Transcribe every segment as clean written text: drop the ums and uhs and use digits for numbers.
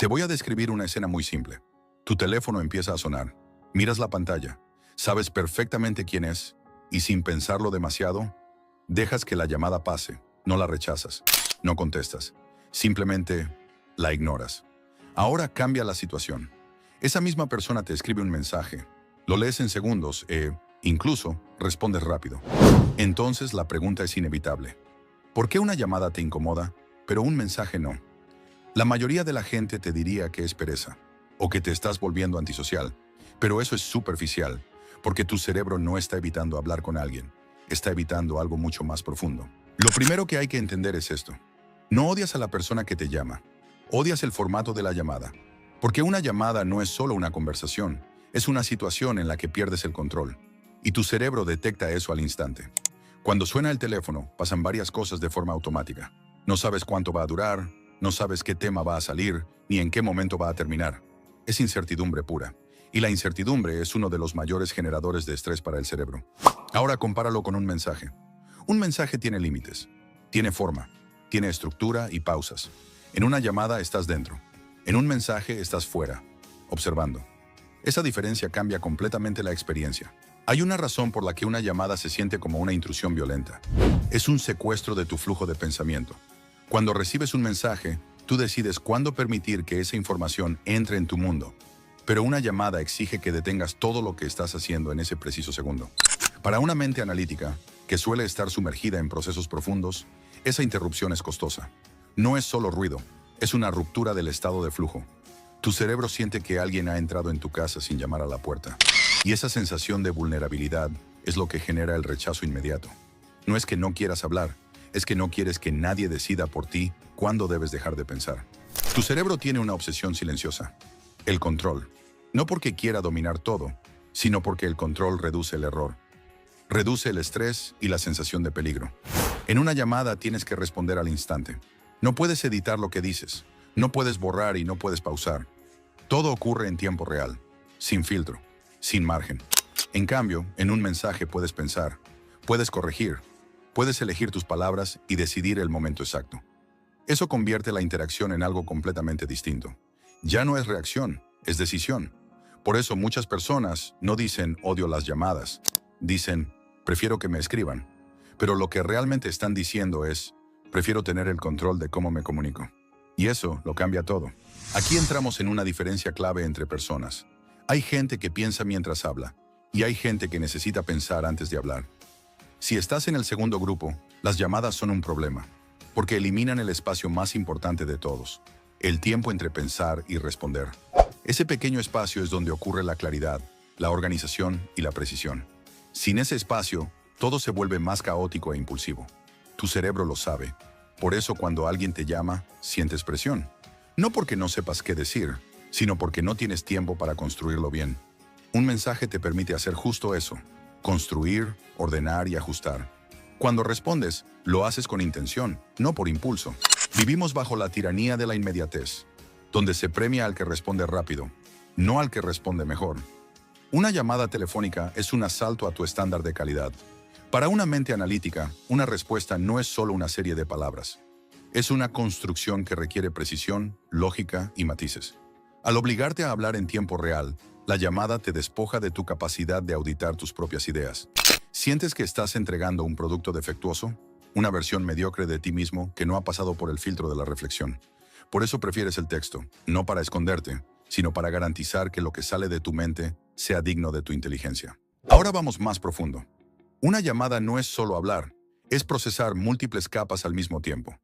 Te voy a describir una escena muy simple. Tu teléfono empieza a sonar. Miras la pantalla. Sabes perfectamente quién es y sin pensarlo demasiado, dejas que la llamada pase. No la rechazas. No contestas. Simplemente la ignoras. Ahora cambia la situación. Esa misma persona te escribe un mensaje. Lo lees en segundos e, incluso, respondes rápido. Entonces la pregunta es inevitable. ¿Por qué una llamada te incomoda, pero un mensaje no? La mayoría de la gente te diría que es pereza o que te estás volviendo antisocial, pero eso es superficial, porque tu cerebro no está evitando hablar con alguien, está evitando algo mucho más profundo. Lo primero que hay que entender es esto. No odias a la persona que te llama, odias el formato de la llamada, porque una llamada no es solo una conversación, es una situación en la que pierdes el control, y tu cerebro detecta eso al instante. Cuando suena el teléfono, pasan varias cosas de forma automática. No sabes cuánto va a durar, no sabes qué tema va a salir, ni en qué momento va a terminar. Es incertidumbre pura. Y la incertidumbre es uno de los mayores generadores de estrés para el cerebro. Ahora compáralo con un mensaje. Un mensaje tiene límites, tiene forma, tiene estructura y pausas. En una llamada estás dentro. En un mensaje estás fuera, observando. Esa diferencia cambia completamente la experiencia. Hay una razón por la que una llamada se siente como una intrusión violenta. Es un secuestro de tu flujo de pensamiento. Cuando recibes un mensaje, tú decides cuándo permitir que esa información entre en tu mundo. Pero una llamada exige que detengas todo lo que estás haciendo en ese preciso segundo. Para una mente analítica, que suele estar sumergida en procesos profundos, esa interrupción es costosa. No es solo ruido, es una ruptura del estado de flujo. Tu cerebro siente que alguien ha entrado en tu casa sin llamar a la puerta. Y esa sensación de vulnerabilidad es lo que genera el rechazo inmediato. No es que no quieras hablar, es que no quieres que nadie decida por ti cuándo debes dejar de pensar. Tu cerebro tiene una obsesión silenciosa: el control. No porque quiera dominar todo, sino porque el control reduce el error. Reduce el estrés y la sensación de peligro. En una llamada tienes que responder al instante. No puedes editar lo que dices, no puedes borrar y no puedes pausar. Todo ocurre en tiempo real, sin filtro, sin margen. En cambio, en un mensaje puedes pensar, puedes corregir, puedes elegir tus palabras y decidir el momento exacto. Eso convierte la interacción en algo completamente distinto. Ya no es reacción, es decisión. Por eso muchas personas no dicen odio las llamadas, dicen prefiero que me escriban. Pero lo que realmente están diciendo es prefiero tener el control de cómo me comunico. Y eso lo cambia todo. Aquí entramos en una diferencia clave entre personas. Hay gente que piensa mientras habla y hay gente que necesita pensar antes de hablar. Si estás en el segundo grupo, las llamadas son un problema, porque eliminan el espacio más importante de todos, el tiempo entre pensar y responder. Ese pequeño espacio es donde ocurre la claridad, la organización y la precisión. Sin ese espacio, todo se vuelve más caótico e impulsivo. Tu cerebro lo sabe. Por eso cuando alguien te llama, sientes presión. No porque no sepas qué decir, sino porque no tienes tiempo para construirlo bien. Un mensaje te permite hacer justo eso: construir, ordenar y ajustar. Cuando respondes, lo haces con intención, no por impulso. Vivimos bajo la tiranía de la inmediatez, donde se premia al que responde rápido, no al que responde mejor. Una llamada telefónica es un asalto a tu estándar de calidad. Para una mente analítica, una respuesta no es solo una serie de palabras. Es una construcción que requiere precisión, lógica y matices. Al obligarte a hablar en tiempo real, la llamada te despoja de tu capacidad de auditar tus propias ideas. ¿Sientes que estás entregando un producto defectuoso? Una versión mediocre de ti mismo que no ha pasado por el filtro de la reflexión. Por eso prefieres el texto, no para esconderte, sino para garantizar que lo que sale de tu mente sea digno de tu inteligencia. Ahora vamos más profundo. Una llamada no es solo hablar, es procesar múltiples capas al mismo tiempo.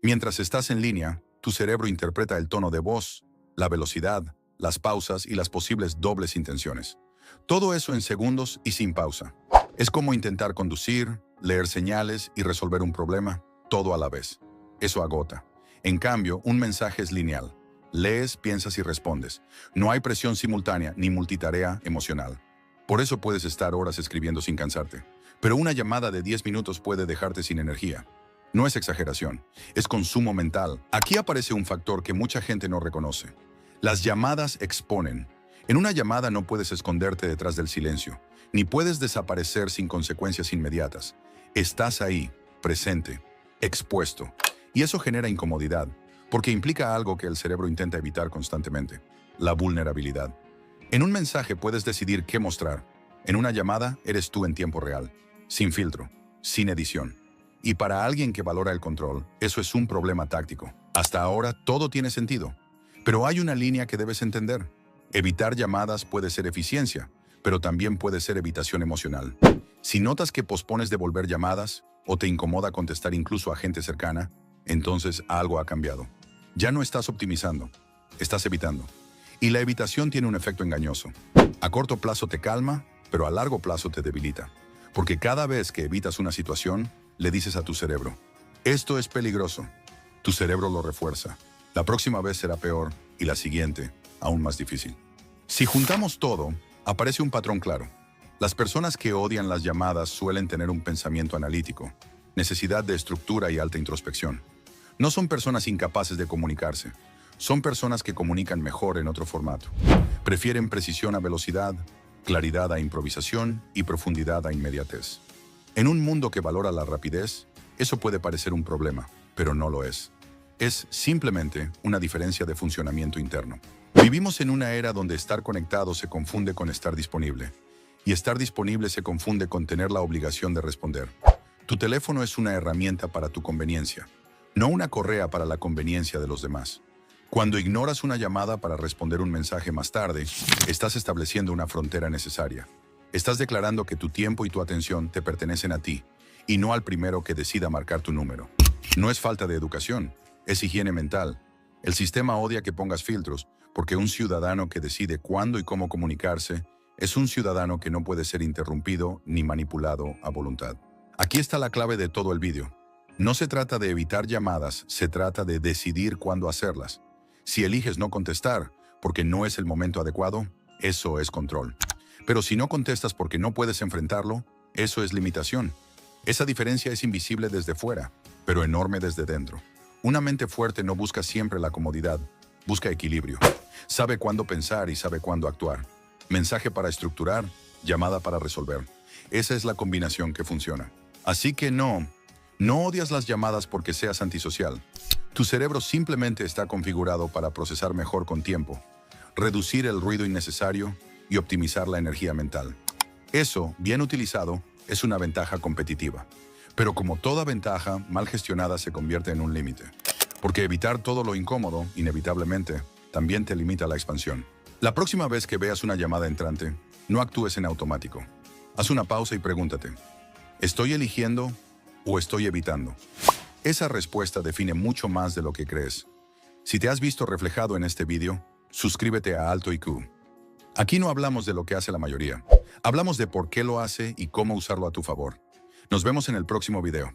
Mientras estás en línea, tu cerebro interpreta el tono de voz, la velocidad, las pausas y las posibles dobles intenciones. Todo eso en segundos y sin pausa. Es como intentar conducir, leer señales y resolver un problema, todo a la vez. Eso agota. En cambio, un mensaje es lineal. Lees, piensas y respondes. No hay presión simultánea ni multitarea emocional. Por eso puedes estar horas escribiendo sin cansarte. Pero una llamada de 10 minutos puede dejarte sin energía. No es exageración, es consumo mental. Aquí aparece un factor que mucha gente no reconoce. Las llamadas exponen. En una llamada no puedes esconderte detrás del silencio, ni puedes desaparecer sin consecuencias inmediatas. Estás ahí, presente, expuesto. Y eso genera incomodidad, porque implica algo que el cerebro intenta evitar constantemente: la vulnerabilidad. En un mensaje puedes decidir qué mostrar. En una llamada eres tú en tiempo real, sin filtro, sin edición. Y para alguien que valora el control, eso es un problema táctico. Hasta ahora todo tiene sentido. Pero hay una línea que debes entender. Evitar llamadas puede ser eficiencia, pero también puede ser evitación emocional. Si notas que pospones devolver llamadas o te incomoda contestar incluso a gente cercana, entonces algo ha cambiado. Ya no estás optimizando, estás evitando. Y la evitación tiene un efecto engañoso. A corto plazo te calma, pero a largo plazo te debilita. Porque cada vez que evitas una situación, le dices a tu cerebro: esto es peligroso. Tu cerebro lo refuerza. La próxima vez será peor y la siguiente aún más difícil. Si juntamos todo, aparece un patrón claro. Las personas que odian las llamadas suelen tener un pensamiento analítico, necesidad de estructura y alta introspección. No son personas incapaces de comunicarse. Son personas que comunican mejor en otro formato. Prefieren precisión a velocidad, claridad a improvisación y profundidad a inmediatez. En un mundo que valora la rapidez, eso puede parecer un problema, pero no lo es. Es simplemente una diferencia de funcionamiento interno. Vivimos en una era donde estar conectado se confunde con estar disponible, y estar disponible se confunde con tener la obligación de responder. Tu teléfono es una herramienta para tu conveniencia, no una correa para la conveniencia de los demás. Cuando ignoras una llamada para responder un mensaje más tarde, estás estableciendo una frontera necesaria. Estás declarando que tu tiempo y tu atención te pertenecen a ti, y no al primero que decida marcar tu número. No es falta de educación, es higiene mental. El sistema odia que pongas filtros, porque un ciudadano que decide cuándo y cómo comunicarse es un ciudadano que no puede ser interrumpido ni manipulado a voluntad. Aquí está la clave de todo el vídeo. No se trata de evitar llamadas, se trata de decidir cuándo hacerlas. Si eliges no contestar porque no es el momento adecuado, eso es control. Pero si no contestas porque no puedes enfrentarlo, eso es limitación. Esa diferencia es invisible desde fuera, pero enorme desde dentro. Una mente fuerte no busca siempre la comodidad, busca equilibrio. Sabe cuándo pensar y sabe cuándo actuar. Mensaje para estructurar, llamada para resolver. Esa es la combinación que funciona. Así que no odias las llamadas porque seas antisocial. Tu cerebro simplemente está configurado para procesar mejor con tiempo, reducir el ruido innecesario y optimizar la energía mental. Eso, bien utilizado, es una ventaja competitiva. Pero como toda ventaja, mal gestionada se convierte en un límite. Porque evitar todo lo incómodo, inevitablemente, también te limita la expansión. La próxima vez que veas una llamada entrante, no actúes en automático. Haz una pausa y pregúntate: ¿estoy eligiendo o estoy evitando? Esa respuesta define mucho más de lo que crees. Si te has visto reflejado en este vídeo, suscríbete a Alto IQ. Aquí no hablamos de lo que hace la mayoría. Hablamos de por qué lo hace y cómo usarlo a tu favor. Nos vemos en el próximo video.